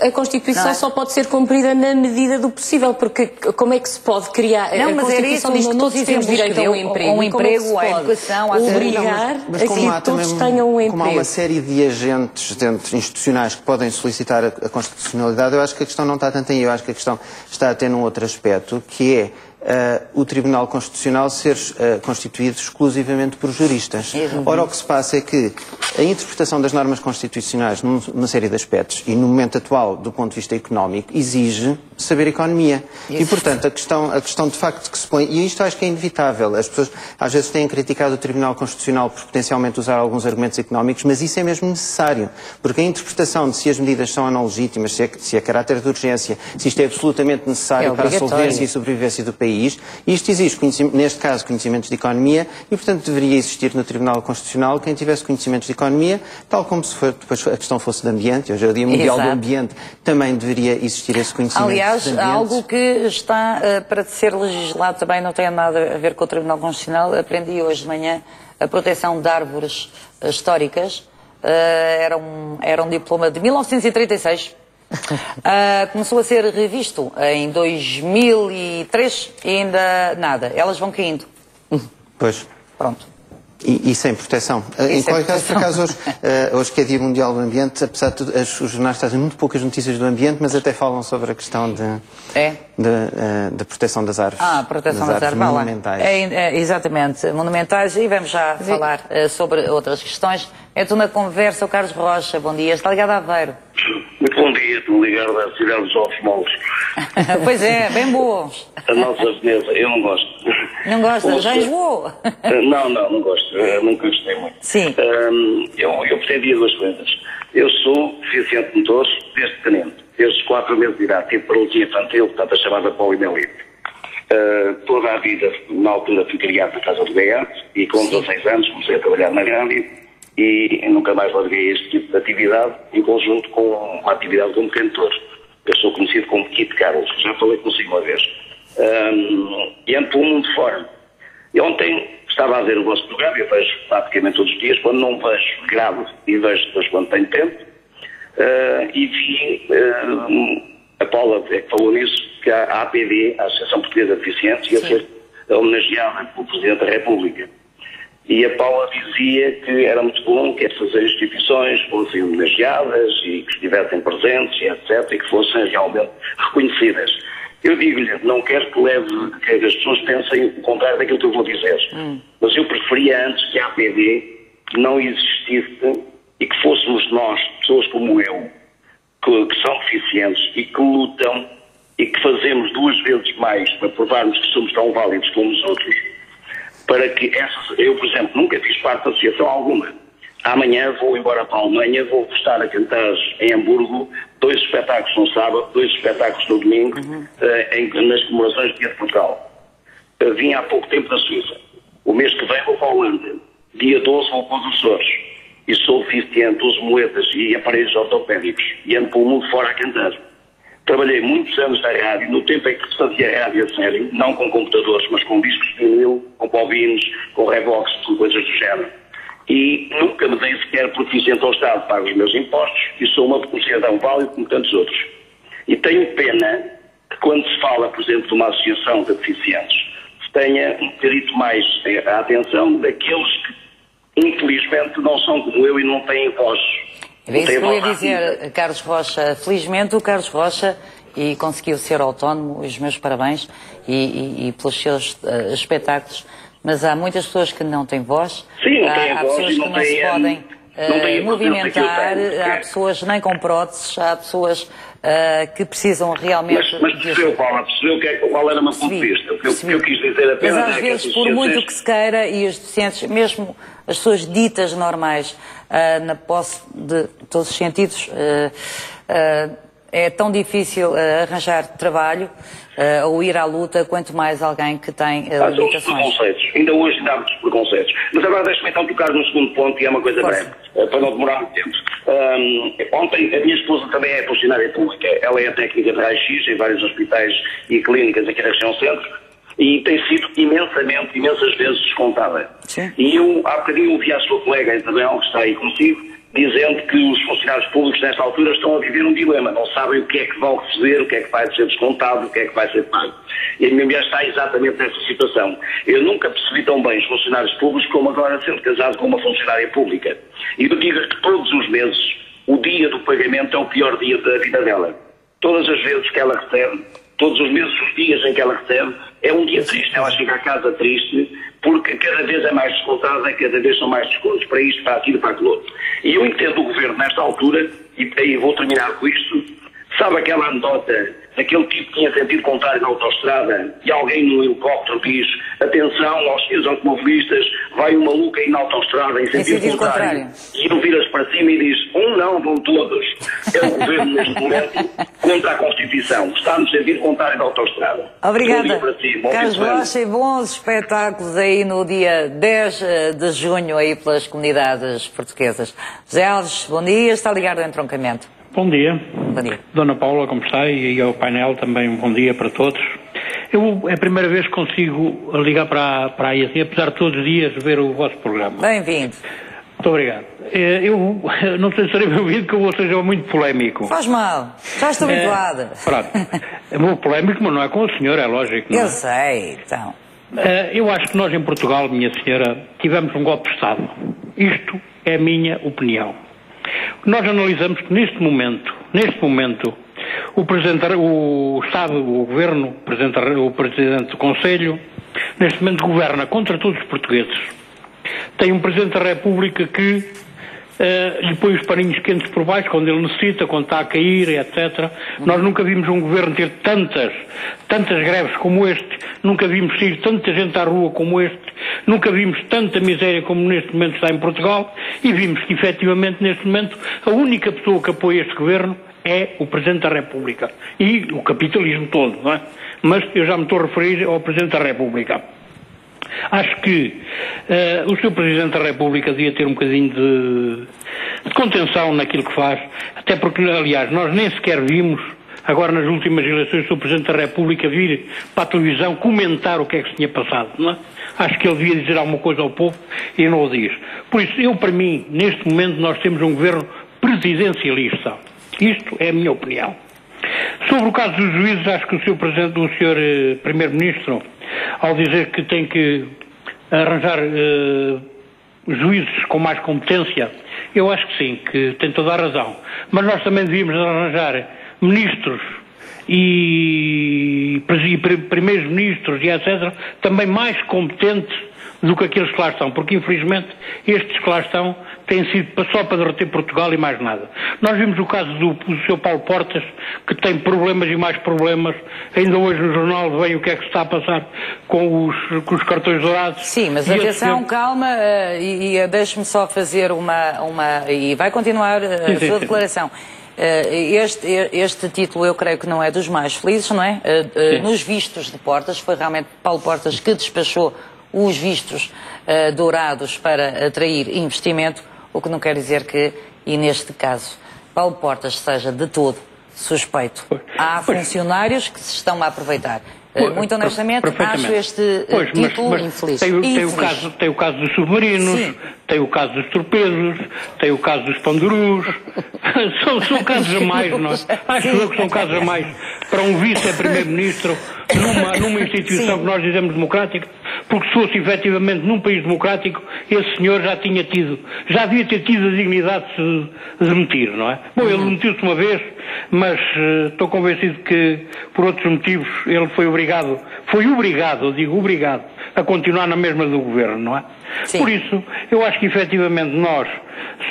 A Constituição só pode ser cumprida na medida do possível, porque como é que se pode criar... Não, mas era isso, diz que todos temos direito a um emprego, à educação, à obrigar a que todos tenham um emprego. Como há uma série de agentes institucionais que podem solicitar a constitucionalidade, eu acho que a questão não está tanto aí, eu acho que a questão está até num outro aspecto, que é o Tribunal Constitucional ser constituído exclusivamente por juristas. Ora, o que se passa é que a interpretação das normas constitucionais numa série de aspectos, e no momento atual, do ponto de vista económico, exige saber economia. E, portanto, a questão de facto que se põe, e isto acho que é inevitável, as pessoas às vezes têm criticado o Tribunal Constitucional por potencialmente usar alguns argumentos económicos, mas isso é mesmo necessário, porque a interpretação de se as medidas são ou não legítimas, se é caráter de urgência, se isto é absolutamente necessário para a solvência e sobrevivência do país, isto exige, neste caso, conhecimentos de economia, e, portanto, deveria existir no Tribunal Constitucional quem tivesse conhecimentos de economia, tal como se depois a questão fosse de ambiente, hoje é o Dia Mundial do Ambiente, também deveria existir esse conhecimento. Aliás, algo que está para ser legislado também não tem nada a ver com o Tribunal Constitucional. Aprendi hoje de manhã a proteção de árvores históricas. Era um diploma de 1936. Começou a ser revisto em 2003 e ainda nada. Elas vão caindo. Pois. Pronto. E sem proteção. Em qualquer caso, por acaso, hoje que é Dia Mundial do Ambiente, apesar de os jornais trazem muito poucas notícias do ambiente, mas até falam sobre a questão de proteção das árvores. Proteção das árvores monumentais. Exatamente, monumentais, e vamos já falar sobre outras questões. É tu na conversa, o Carlos Rocha, bom dia, está ligado a Aveiro. Muito bom dia, estou ligado à cidade dos oftalmólogos. Pois é, bem bons. A nossa beleza, eu não gosto. Não gosta? Já enjoou? Não gosto, nunca gostei muito. Sim. Eu pretendia duas coisas. Eu sou deficiente de motores desde pequenino, desde os 4 meses de idade, tive paralisia infantil, portanto a chamada poliomielite. Toda a vida, na altura, fui criado na Casa do Gaiato e com 16 anos comecei a trabalhar na rádio e nunca mais larguei este tipo de atividade em conjunto com uma atividade como cantor. Eu sou conhecido como Kit Carlos, já falei consigo uma vez. E ando pelo mundo fora. E ontem estava a ver o vosso programa, eu vejo praticamente todos os dias, quando não vejo, gravo e vejo depois quando tenho tempo. E vi a Paula que falou nisso, que a APD, a Associação Portuguesa de Deficientes, ia ser homenageada pelo Presidente da República. E a Paula dizia que era muito bom que essas instituições fossem homenageadas e que estivessem presentes, e etc., e que fossem realmente reconhecidas. Eu digo-lhe, não quero que as pessoas pensem o contrário daquilo que eu vou dizer, mas eu preferia antes que a APD não existisse e que fôssemos nós, pessoas como eu, que são deficientes e que lutam e que fazemos 2 vezes mais para provarmos que somos tão válidos como os outros, para que eu, por exemplo, nunca fiz parte de associação alguma. Amanhã vou embora para a Alemanha, vou estar a cantar em Hamburgo 2 espetáculos no sábado, 2 espetáculos no domingo, nas comemorações do Dia de Portugal. Vim há pouco tempo da Suíça. O mês que vem vou para a Holanda. Dia 12 vou para os Açores. E sou deficiente, uso muletas e aparelhos ortopédicos. E ando pelo mundo fora a cantar. Trabalhei muitos anos na rádio, no tempo em que se fazia rádio a sério, não com computadores, mas com discos de vinil, com bobinos, com Revox, com coisas do género. E nunca me dei sequer proficiente ao Estado, pago os meus impostos e sou um cidadão válido como tantos outros. E tenho pena que quando se fala, por exemplo, de uma associação de deficientes, se tenha um bocadinho mais a atenção daqueles que, infelizmente, não são como eu e não têm voz. Era isso que eu ia dizer, Carlos Rocha. Felizmente o Carlos Rocha conseguiu ser autónomo, os meus parabéns, e pelos seus espetáculos. Mas há muitas pessoas que não têm voz, sim, não têm há voz, pessoas que não se podem movimentar, há pessoas nem com próteses, há pessoas que precisam realmente... Mas percebeu, Paula, percebeu qual era o meu ponto de vista? O que eu quis dizer apenas mas às vezes, por muito que se queira, e os deficientes, mesmo as pessoas ditas normais, na posse de todos os sentidos, é tão difícil arranjar trabalho ou ir à luta, quanto mais alguém que tem limitações. Ainda hoje há muitos preconceitos. Mas agora deixe-me então tocar no segundo ponto, e é uma coisa breve, para não demorar muito tempo. Ontem, a minha esposa também é funcionária pública. Ela é técnica de raio-x em vários hospitais e clínicas aqui na região centro, e tem sido imensas vezes descontada. Sim. E eu, há bocadinho, ouvi a sua colega Isabel, que está aí consigo, dizendo que os funcionários públicos nesta altura estão a viver um dilema, não sabem o que é que vão receber, o que é que vai ser descontado, o que é que vai ser pago. E a minha mulher está exatamente nessa situação. Eu nunca percebi tão bem os funcionários públicos como agora sendo casado com uma funcionária pública. E eu digo que todos os meses, o dia do pagamento é o pior dia da vida dela. Todas as vezes que ela recebe, todos os meses, os dias em que ela recebe, é um dia triste. Ela chega a casa triste, porque cada vez é mais descontada, cada vez são mais descontos para isto, para aquilo, para aquilo outro. E eu entendo o Governo nesta altura, e aí vou terminar com isto, sabe aquela anedota daquele tipo que tinha sentido contrário na autoestrada e alguém no helicóptero diz: atenção aos senhores automobilistas, vai um maluco aí na autoestrada em sentido contrário. E ele vira-se para cima e diz: não, vão todos. É o Governo neste momento contra a Constituição, está no sentido contrário da autoestrada. Obrigada, Carlos Rocha, e bons espetáculos aí no dia 10 de junho aí pelas comunidades portuguesas. José Alves, bom dia, está ligado ao entroncamento. Bom dia. Bom dia. Dona Paula, como está? E ao painel também um bom dia para todos. É a primeira vez que consigo ligar para a IAC, apesar de todos os dias ver o vosso programa. Bem-vindo. Muito obrigado. Eu não sei se serei bem-vindo, que eu vou ser muito polémico. Faz mal, já estou habituada. Pronto. É muito polémico, mas não é com o senhor, é lógico. Não é? Eu sei, então. Eu acho que nós em Portugal, minha senhora, tivemos um golpe de Estado. Isto é a minha opinião. Nós analisamos que neste momento, o Estado, o Governo, o Presidente do Conselho, neste momento governa contra todos os portugueses. Tem um Presidente da República que lhe põe os paninhos quentes por baixo quando ele necessita, quando está a cair, etc. Nós nunca vimos um governo ter tantas greves como este, nunca vimos sair tanta gente à rua como este, nunca vimos tanta miséria como neste momento está em Portugal, e vimos que efetivamente neste momento a única pessoa que apoia este governo é o Presidente da República e o capitalismo todo, não é? Mas eu já me estou a referir ao Presidente da República. Acho que o Sr. Presidente da República devia ter um bocadinho de contenção naquilo que faz, até porque, aliás, nós nem sequer vimos, agora nas últimas eleições, o Sr. Presidente da República vir para a televisão comentar o que é que se tinha passado, não é? Acho que ele devia dizer alguma coisa ao povo e não o diz. Por isso, para mim, neste momento, nós temos um governo presidencialista. Isto é a minha opinião. Sobre o caso dos juízes, acho que o Sr. Primeiro-Ministro, ao dizer que tem que arranjar juízes com mais competência, eu acho que sim, que tem toda a razão. Mas nós também devíamos arranjar ministros e primeiros-ministros e etc., também mais competentes do que aqueles que lá estão, porque infelizmente estes que lá estão têm sido só para derreter Portugal e mais nada. Nós vimos o caso do Sr. Paulo Portas, que tem problemas e mais problemas. Ainda hoje no jornal vem o que é que se está a passar com os cartões dourados. Sim, mas atenção, calma, e deixe-me só fazer uma... E vai continuar a sua declaração. Este título eu creio que não é dos mais felizes, não é? Nos vistos de Portas, foi realmente Paulo Portas que despachou os vistos dourados para atrair investimento, o que não quer dizer que, e neste caso, Paulo Portas seja de todo suspeito. Há funcionários que se estão a aproveitar. Muito honestamente, acho este título infeliz. Tem o caso dos submarinos, sim, tem o caso dos torpedos, tem o caso dos pandurus. São casos a mais, não é? Acho eu que são casos a mais para um vice-primeiro-ministro numa instituição, sim, que nós dizemos democrática, porque se fosse efetivamente num país democrático, esse senhor já devia ter tido a dignidade de se demitir, não é? Bom, ele demitiu-se uma vez, mas estou convencido que, por outros motivos, ele foi obrigado, a continuar na mesma do governo, não é? Sim. Por isso, eu acho que efetivamente nós,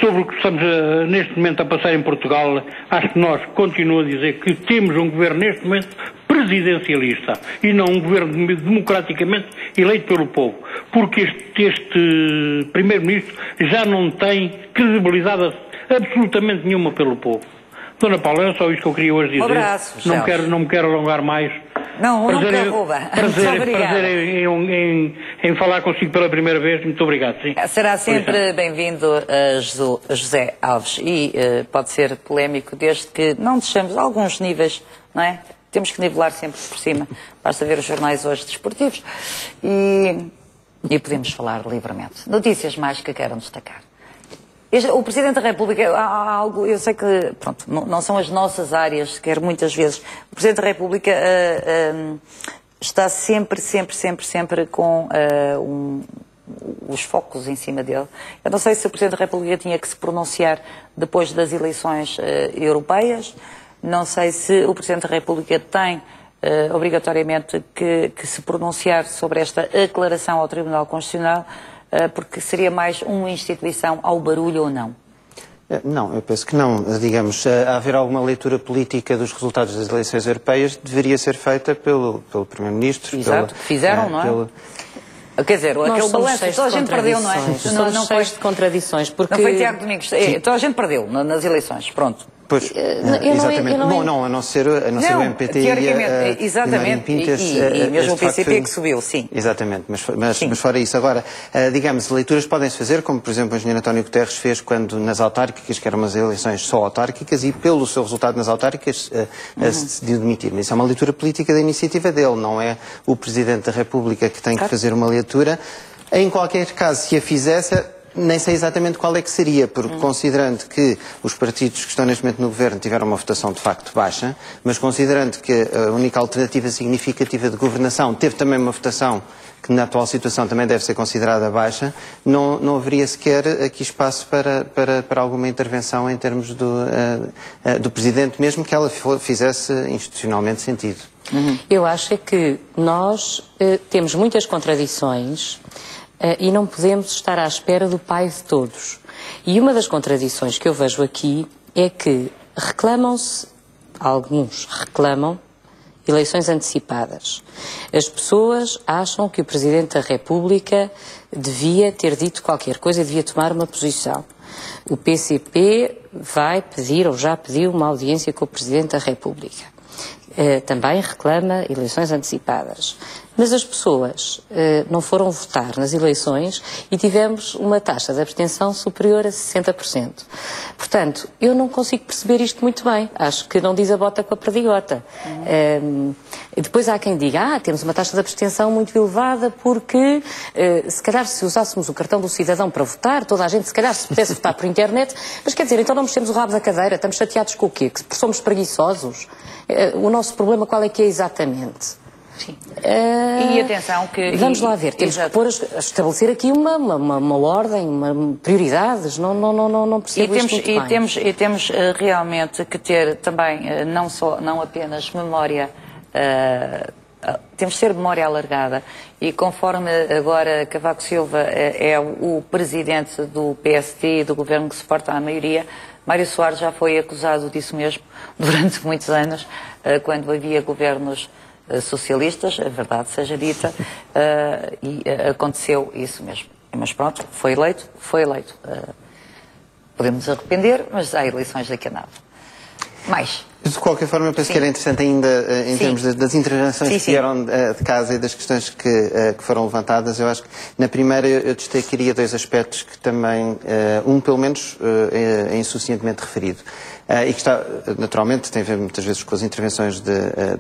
sobre o que estamos neste momento a passar em Portugal, acho que nós continuo a dizer que temos um governo neste momento presidencialista e não um governo democraticamente eleito pelo povo, porque este primeiro-ministro já não tem credibilidade absolutamente nenhuma pelo povo. Dona Paula, era só isto que eu queria hoje dizer. Um abraço, não me quero alongar mais. Não prerroga. Prazer em falar consigo pela primeira vez. Muito obrigado. Sim. Será sempre bem-vindo a José Alves e pode ser polémico desde que não deixamos alguns níveis, não é? Temos que nivelar sempre por cima. Basta ver os jornais hoje desportivos e podemos falar livremente. Notícias mais que queiram destacar. O Presidente da República, há algo, eu sei que, pronto, não são as nossas áreas, sequer muitas vezes. O Presidente da República está sempre com os focos em cima dele. Eu não sei se o Presidente da República tinha que se pronunciar depois das eleições europeias, não sei se o Presidente da República tem obrigatoriamente que se pronunciar sobre esta aclaração ao Tribunal Constitucional, porque seria mais uma instituição ao barulho ou não? Não, eu penso que não. Digamos, haver alguma leitura política dos resultados das eleições europeias deveria ser feita pelo Primeiro-Ministro. Exato, fizeram, não é? Quer dizer, aquele balanço, toda a gente perdeu, não é? Não foi de contradições, porque... Não foi Tiago Domingos, toda a gente perdeu nas eleições, pronto. Pois, exatamente. Bom, a não ser o MPT exatamente, e mesmo o PCP que subiu, sim. Exatamente, mas fora isso. Agora, digamos, leituras podem-se fazer, como por exemplo o engenheiro António Guterres fez quando nas autárquicas, que eram umas eleições só autárquicas, e pelo seu resultado nas autárquicas se decidiu demitir. Mas isso é uma leitura política da iniciativa dele, não é o Presidente da República que tem que fazer uma leitura. Em qualquer caso, se a fizesse... Nem sei exatamente qual é que seria, porque considerando que os partidos que estão neste momento no governo tiveram uma votação de facto baixa, mas considerando que a única alternativa significativa de governação teve também uma votação que na atual situação também deve ser considerada baixa, não haveria sequer aqui espaço para alguma intervenção em termos do Presidente, mesmo que ela fizesse institucionalmente sentido. Eu acho que nós temos muitas contradições e não podemos estar à espera do pai de todos. E uma das contradições que eu vejo aqui é que alguns reclamam eleições antecipadas. As pessoas acham que o Presidente da República devia ter dito qualquer coisa, devia tomar uma posição. O PCP vai pedir, ou já pediu, uma audiência com o Presidente da República. Também reclama eleições antecipadas. Mas as pessoas não foram votar nas eleições e tivemos uma taxa de abstenção superior a 60%. Portanto, eu não consigo perceber isto muito bem. Acho que não diz a bota com a perdigota. Depois há quem diga, temos uma taxa de abstenção muito elevada porque, se calhar, se usássemos o cartão do cidadão para votar, toda a gente, se calhar, se pudesse votar por internet, mas quer dizer, então não mexemos o rabo da cadeira, estamos chateados com o quê? Que somos preguiçosos? O nosso problema qual é que é exatamente? Sim. E atenção que... Vamos lá ver, temos que estabelecer aqui uma ordem, prioridades, não percebo isto muito bem. E temos realmente que ter também, não apenas memória, temos de ter memória alargada. E conforme agora Cavaco Silva é o presidente do PST e do governo que suporta a maioria, Mário Soares já foi acusado disso mesmo durante muitos anos, quando havia governos socialistas, a verdade seja dita, e aconteceu isso mesmo. Mas pronto, foi eleito. Podemos nos arrepender, mas há eleições daqui a nada. Mais. De qualquer forma, eu penso que era interessante ainda, em termos das intervenções que vieram de casa e das questões que foram levantadas, eu acho que na primeira eu destacaria dois aspectos que também, pelo menos, é insuficientemente referido. E que está, naturalmente, tem a ver muitas vezes com as intervenções de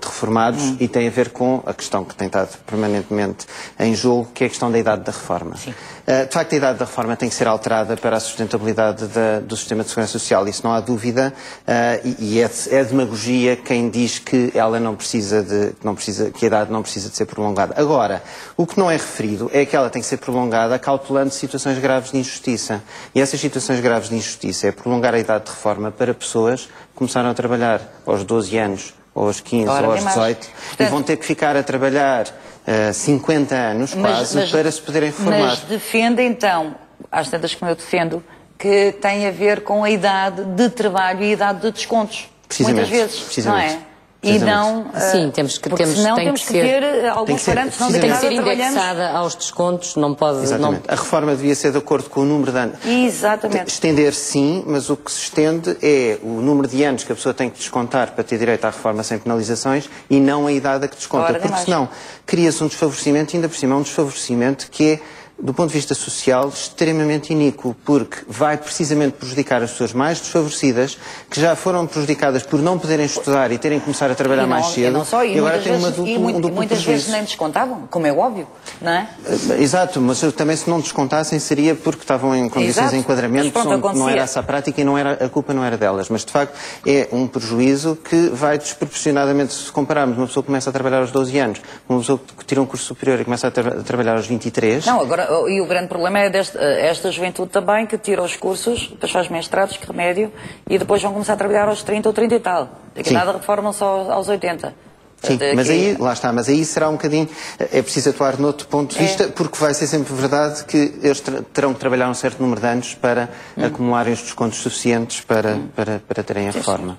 reformados e tem a ver com a questão que tem estado permanentemente em jogo, que é a questão da idade da reforma. De facto, a idade da reforma tem que ser alterada para a sustentabilidade do sistema de segurança social, isso não há dúvida, e é demagogia quem diz que ela que a idade não precisa de ser prolongada. Agora, o que não é referido é que ela tem que ser prolongada cautelando situações graves de injustiça. E essas situações graves de injustiça é prolongar a idade de reforma para pessoas que começaram a trabalhar aos 12 anos, ou aos 15, ou aos 18, e vão ter que ficar a trabalhar 50 anos quase para se poderem reformar. Mas defende então, às tantas como eu defendo, que tem a ver com a idade de trabalho e a idade de descontos. Muitas vezes, não é? E não... Sim, temos que ter alguns parâmetros, não tem que ser indexada aos descontos, não pode... Exatamente. A reforma devia ser de acordo com o número de anos. Exatamente. Estender sim, mas o que se estende é o número de anos que a pessoa tem que descontar para ter direito à reforma sem penalizações e não a idade a que desconta. Porque senão cria-se um desfavorecimento, ainda por cima um desfavorecimento que é, do ponto de vista social, extremamente iníquo, porque vai precisamente prejudicar as pessoas mais desfavorecidas, que já foram prejudicadas por não poderem estudar e terem que começar a trabalhar mais cedo, e agora têm um duplo muitas vezes nem descontavam, como é óbvio, não é? Exato, mas também se não descontassem seria porque estavam em condições de enquadramento onde não era essa a prática e a culpa não era delas, mas de facto é um prejuízo que vai desproporcionadamente, se compararmos uma pessoa que começa a trabalhar aos 12 anos, uma pessoa que tira um curso superior e começa a trabalhar aos 23... Não, agora, e o grande problema é esta juventude também que tira os cursos, depois faz mestrados, que remédio, e depois vão começar a trabalhar aos 30 ou 30 e tal. Daqui nada reformam só aos 80. Sim, mas aí, lá está, mas aí será um bocadinho, é preciso atuar noutro ponto de vista, porque vai ser sempre verdade que eles terão que trabalhar um certo número de anos para acumularem os descontos suficientes para terem a reforma.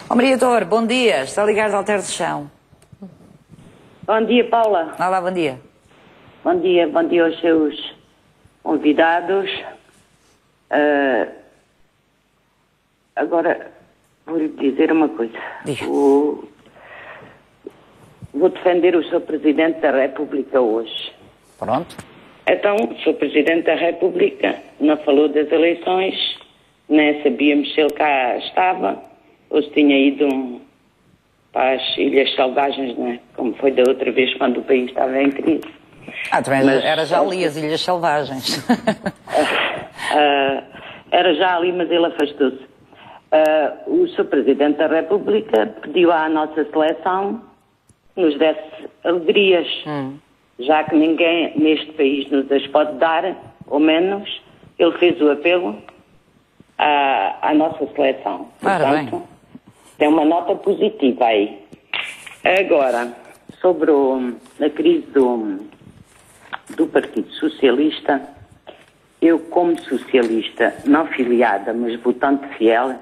Maria Dor, bom dia, está ligado ao Alter de Chão. Bom dia, Paula. Olá, bom dia. Bom dia aos seus convidados. Agora, vou-lhe dizer uma coisa. Vou defender o Sr. Presidente da República hoje. Pronto. Então, o Sr. Presidente da República não falou das eleições, nem sabíamos se ele cá estava, ou se tinha ido para as Ilhas Selvagens, não é? Como foi da outra vez quando o país estava em crise. Também era já ali as Ilhas Selvagens. Era já ali, mas ele afastou-se. O Sr. Presidente da República pediu à nossa seleção que nos desse alegrias, já que ninguém neste país nos as pode dar, ou menos, ele fez o apelo à nossa seleção. Portanto, tem uma nota positiva aí. Agora, sobre a crise do Partido Socialista, eu, como socialista, não filiada, mas votante fiel,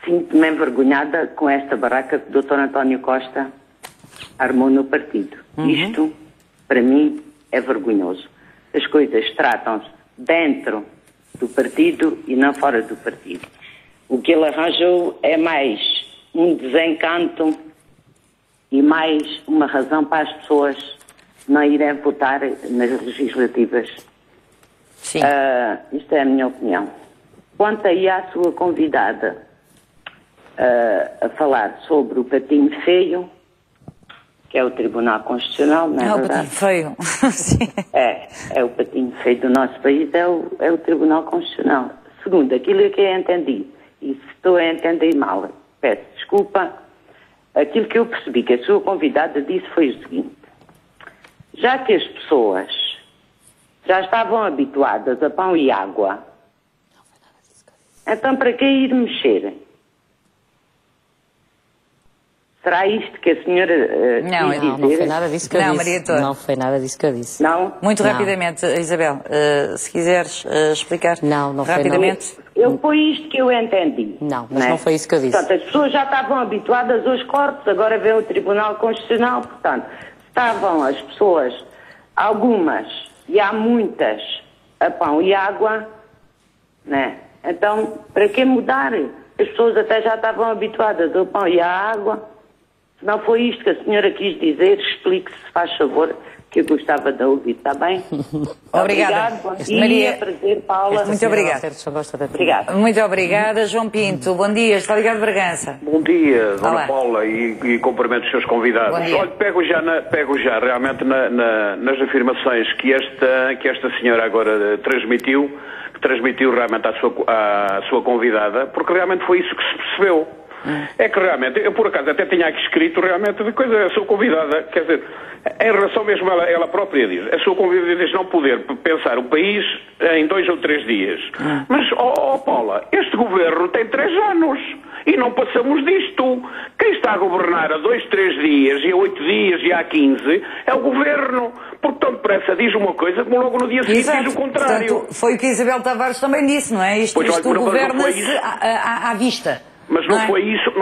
sinto-me envergonhada com esta barraca que o Dr. António Costa armou no partido. Isto, para mim, é vergonhoso. As coisas tratam-se dentro do partido e não fora do partido. O que ele arranjou é mais um desencanto e mais uma razão para as pessoas não irem votar nas legislativas. Sim. Isto é a minha opinião. Quanto aí à sua convidada a falar sobre o patinho feio, que é o Tribunal Constitucional, não é verdade? O patinho feio. Sim. É o patinho feio do nosso país, é o Tribunal Constitucional. Segundo, aquilo que eu entendi, e se estou a entender mal, peço desculpa, aquilo que eu percebi que a sua convidada disse foi o seguinte: já que as pessoas já estavam habituadas a pão e água, então para que ir mexer? Será isto que a senhora não foi nada disso que eu disse. Maria Torre. Não foi nada disso que eu disse. Não? Muito rapidamente, Isabel, se quiseres explicar não rapidamente. Foi isto que eu entendi. Mas não foi isso que eu disse. Portanto, as pessoas já estavam habituadas aos cortes, agora vem o Tribunal Constitucional, portanto, estavam as pessoas, algumas, e há muitas, a pão e água, né? Então, para que mudar? As pessoas até já estavam habituadas ao pão e à água. Se não foi isto que a senhora quis dizer, explique-se, se faz favor, que eu gostava de ouvir, está bem? Obrigada. Bom dia, Maria, prazer, Paula. muito obrigada. Obrigada. Muito obrigada, João Pinto. Bom dia, está ligado de Bragança. Bom dia, Dona Olá. Paula, e cumprimento os seus convidados. Bom dia. Olha, pego já realmente nas afirmações que esta senhora agora transmitiu realmente à sua convidada, porque realmente foi isso que se percebeu. É que realmente, eu por acaso até tinha aqui escrito realmente de coisa, a sua convidada, quer dizer, em relação mesmo ela própria diz, a sua convidada diz não poder pensar o país em 2 ou 3 dias. Mas, Paula, este governo tem 3 anos e não passamos disto. Quem está a governar a 2, 3 dias e a 8 dias e a 15 é o governo. Porque tão depressa diz uma coisa como logo no dia seguinte diz o contrário. Portanto, foi o que Isabel Tavares também disse, não é? Isto governa-se à vista. Mas não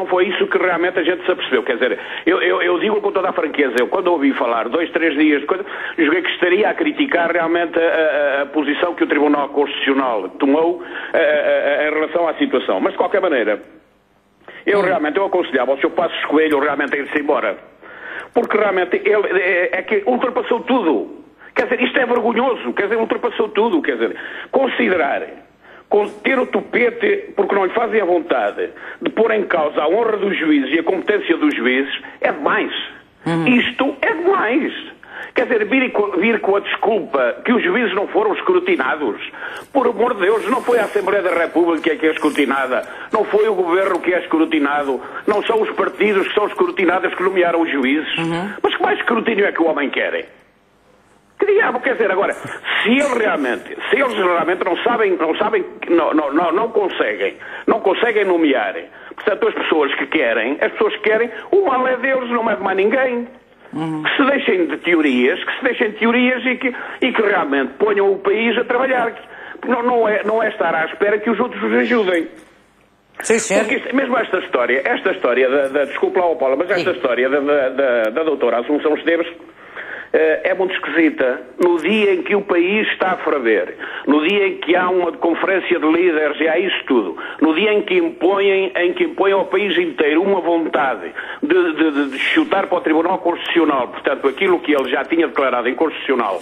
foi isso que realmente a gente se apercebeu. Quer dizer, eu digo com toda a franqueza, eu quando ouvi falar 2, 3 dias de coisa, julguei que estaria a criticar realmente a posição que o Tribunal Constitucional tomou em relação à situação. Mas de qualquer maneira, eu aconselhava ao Sr. Passos Coelho realmente a ir-se embora. Porque realmente ele é que ultrapassou tudo. Quer dizer, isto é vergonhoso. Quer dizer, ultrapassou tudo. Quer dizer, considerar ter o tupete, porque não lhe fazem a vontade, de pôr em causa a honra dos juízes e a competência dos juízes, é demais. Isto é demais. Quer dizer, vir com a desculpa que os juízes não foram escrutinados. Por amor de Deus, não foi a Assembleia da República que é escrutinada, não foi o Governo que é escrutinado, não são os partidos que são escrutinados que nomearam os juízes. Mas que mais escrutínio é que o homem quer? Que diabo, quer dizer, agora, se eles realmente não conseguem nomear, portanto, as pessoas querem, o mal é deles, não é de mais ninguém. Que se deixem de teorias, e que realmente ponham o país a trabalhar. Não é estar à espera que os outros os ajudem. Sim, senhor. Porque mesmo esta história desculpa lá, Paula, mas esta história da doutora Assunção Esteves é muito esquisita. No dia em que o país está a ferver, no dia em que há uma conferência de líderes e há isso tudo, no dia em que impõem ao país inteiro uma vontade de chutar para o Tribunal Constitucional, portanto, aquilo que ele já tinha declarado inconstitucional,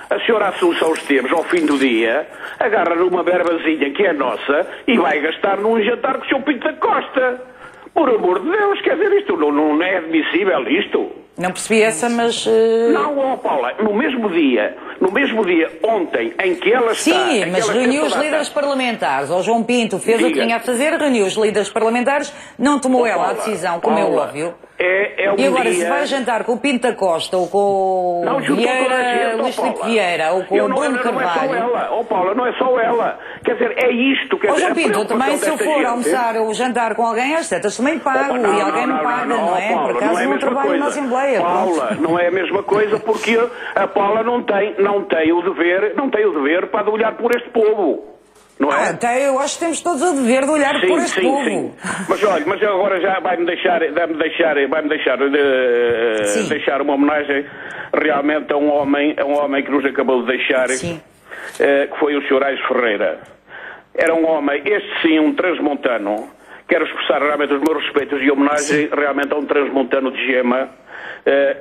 a senhora Assunção Esteves, ao fim do dia, agarra numa verbazinha que é nossa e vai gastar num jantar com o Sr. Pinto da Costa. Por amor de Deus, quer dizer, isto não é admissível, isto. Não percebi essa, mas... Não, Paula, no mesmo dia, ontem, em que ela está... Sim, mas reuniu os líderes parlamentares. O João Pinto fez o que tinha a fazer, reuniu os líderes parlamentares, não tomou ela a decisão, como é óbvio. é um E agora, dia... se vai jantar com o Pinto da Costa, ou com o Luís Filipe Vieira, ou com o Bruno Carvalho... Não é só ela, Paula, não é só ela. Quer dizer, é isto... João Pinto, também se eu for almoçar ou jantar com alguém, às tantas também pago, e alguém me paga, não é? Por acaso não trabalho na Assembleia. Paula, não é a mesma coisa, porque a Paula não tem o dever para olhar por este povo. Não é? Até eu acho que temos todos o dever de olhar por este povo. Sim. Mas olha, agora já vai-me deixar deixar uma homenagem realmente a um homem que nos acabou de deixar, que foi o Sr. Aires Ferreira. Era um homem, este sim, um transmontano. Quero expressar realmente os meus respeitos e homenagem realmente a um transmontano de Gema,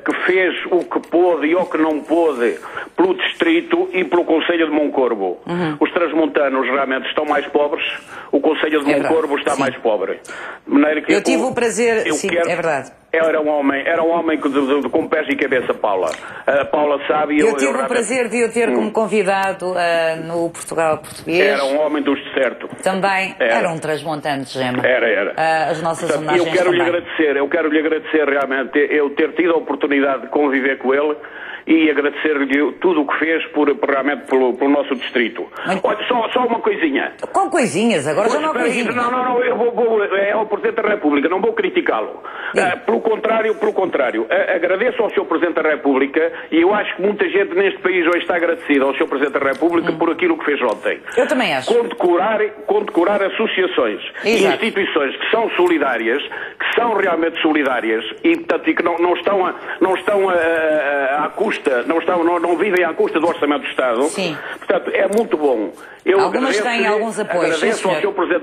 que fez o que pôde e o que não pôde pelo distrito e pelo Concelho de Moncorvo. Os transmontanos realmente estão mais pobres, o Concelho de Moncorvo está mais pobre. De maneira que eu tive o prazer, é verdade. Era um homem com pés e cabeça, Paula. A Paula sabe... Eu tive o prazer de o ter como convidado no Portugal Português. Era um homem do certo. Também era um transmontano de Gema. Era. As nossas homenagens eu quero lhe agradecer realmente eu ter tido a oportunidade de conviver com ele e agradecer-lhe tudo o que fez realmente pelo nosso distrito. Olha, só uma coisinha. Com coisinhas? Agora já não há coisinhas. Não, eu vou é o Presidente da República, não vou criticá-lo. Pelo contrário, agradeço ao Sr. Presidente da República e eu acho que muita gente neste país hoje está agradecida ao Sr. Presidente da República por aquilo que fez ontem. Eu também acho. Condecorar associações e instituições que são solidárias, que são realmente solidárias e, portanto, que não estão à custa, não vivem à custa do Orçamento do Estado. Sim. Portanto, é muito bom. Algumas têm alguns apoios. Agradeço ao Sr. Presidente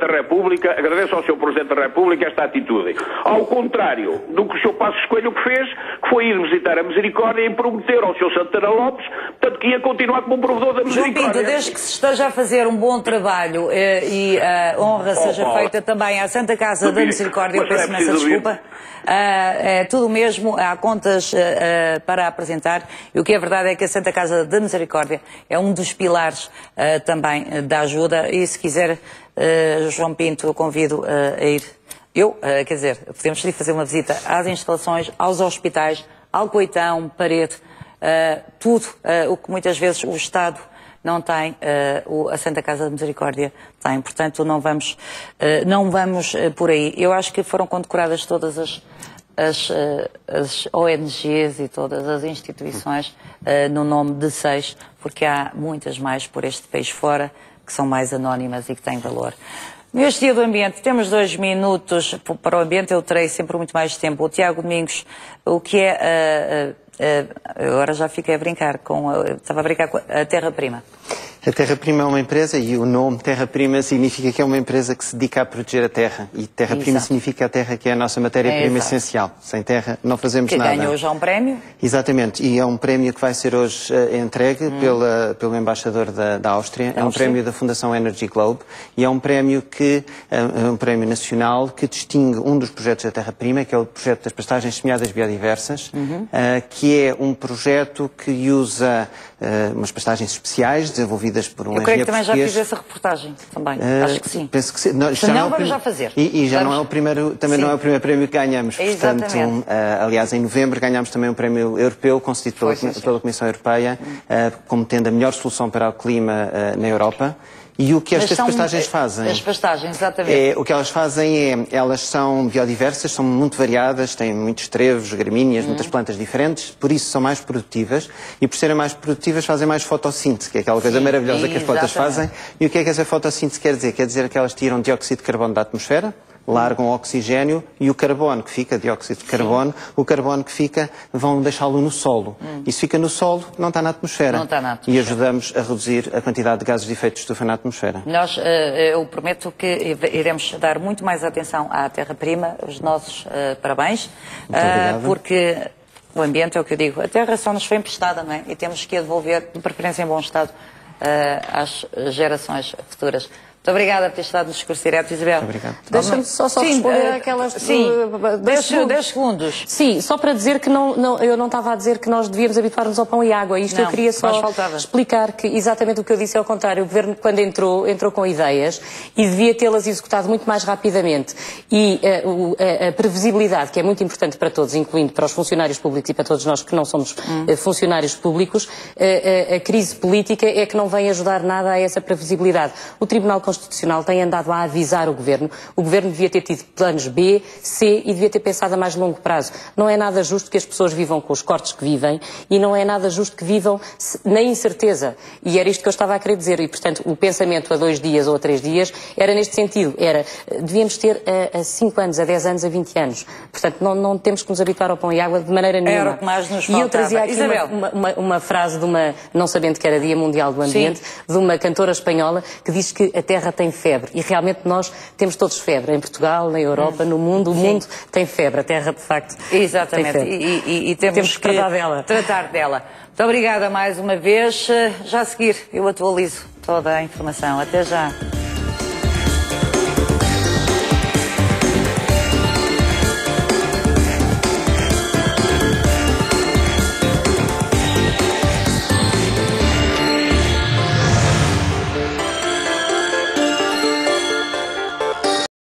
da República esta atitude. Ao contrário do que o Sr. Passos Coelho fez, que foi ir visitar a Misericórdia e prometer ao Sr. Santana Lopes, portanto, que ia continuar como provedor da Misericórdia. João Pinto, desde que se esteja a fazer um bom trabalho e a honra seja feita também à Santa Casa da Misericórdia, eu peço imensa desculpa. É tudo mesmo, há contas para apresentar, e o que é verdade é que a Santa Casa da Misericórdia é um dos pilares também da ajuda, e se quiser, João Pinto, eu convido a ir. Quer dizer, podemos ir fazer uma visita às instalações, aos hospitais, Alcoitão, Parede, tudo o que muitas vezes o Estado não tem, a Santa Casa da Misericórdia tem. Portanto, não vamos por aí. Eu acho que foram condecoradas todas as ONGs e todas as instituições no nome de 6, porque há muitas mais por este país fora que são mais anónimas e que têm valor. Neste Dia do Ambiente, temos 2 minutos para o ambiente, eu terei sempre muito mais tempo. O Tiago Domingos, o que é... agora já fiquei a brincar estava a brincar com a Terra-Prima. A Terra-Prima é uma empresa e o nome Terra-Prima significa que é uma empresa que se dedica a proteger a terra. E Terra-Prima significa a terra que é a nossa matéria-prima essencial. Sem terra não fazemos nada. Que ganhou já um prémio? Exatamente. E é um prémio que vai ser hoje entregue pelo embaixador da Áustria. É um prémio da Fundação Energy Globe. E é um prémio um prémio nacional que distingue um dos projetos da Terra-Prima, que é o projeto das pastagens semeadas biodiversas, que é um projeto que usa umas pastagens especiais desenvolvidas por um engenheiro português. Eu creio que também já fiz essa reportagem, também. Acho que sim. Penso que sim. Não, vamos já fazer. E já não é o primeiro, também não é o primeiro prémio que ganhamos. Portanto, aliás, em novembro ganhámos também um prémio europeu, concedido pela Comissão Europeia, como tendo a melhor solução para o clima na Europa. E o que estas pastagens fazem? As pastagens, exatamente. O que elas fazem elas são biodiversas, são muito variadas, têm muitos trevos, gramíneas, muitas plantas diferentes, por isso são mais produtivas, e por serem mais produtivas fazem mais fotossíntese, que é aquela coisa maravilhosa que as plantas fazem. E o que é que essa fotossíntese quer dizer? Quer dizer que elas tiram dióxido de carbono da atmosfera, largam oxigênio, e o carbono que fica, dióxido de carbono, o carbono que fica, vão deixá-lo no solo. Isso fica no solo, não está na atmosfera. Não está na atmosfera. E ajudamos a reduzir a quantidade de gases de efeito de estufa na atmosfera. Nós, eu prometo que iremos dar muito mais atenção à Terra-Prima, os nossos parabéns, porque o ambiente é o que eu digo, a terra só nos foi emprestada, não é? E temos que a devolver, de preferência em bom estado, às gerações futuras. Muito obrigada por ter estado no Discurso Direto, Isabel. Obrigado. Deixa-me só responder aquelas... Sim, 10 segundos. Sim, só para dizer que eu não estava a dizer que nós devíamos habituar-nos ao pão e água. Isto não, eu queria só explicar que exatamente o que eu disse é ao contrário. O Governo, quando entrou com ideias e devia tê-las executado muito mais rapidamente. E a previsibilidade, que é muito importante para todos, incluindo para os funcionários públicos e para todos nós que não somos funcionários públicos, a crise política é que não vem ajudar nada a essa previsibilidade. O Tribunal Constitucional tem andado a avisar o Governo devia ter tido planos B, C e devia ter pensado a mais longo prazo. Não é nada justo que as pessoas vivam com os cortes que vivem e não é nada justo que vivam na incerteza. E era isto que eu estava a querer dizer. E, portanto, o pensamento a 2 dias ou a 3 dias era neste sentido. Devíamos ter a 5 anos, a 10 anos, a 20 anos. Portanto, não temos que nos habituar ao pão e água de maneira nenhuma. Era o que mais nos faltava. E eu trazia aqui uma frase de uma, não sabendo que era Dia Mundial do Ambiente, de uma cantora espanhola que diz que a Terra tem febre. E realmente nós temos todos febre. Em Portugal, na Europa, no mundo. O mundo tem febre. A Terra, de facto, exatamente. tem febre. E temos que tratar dela. Muito obrigada mais uma vez. Já a seguir, eu atualizo toda a informação. Até já.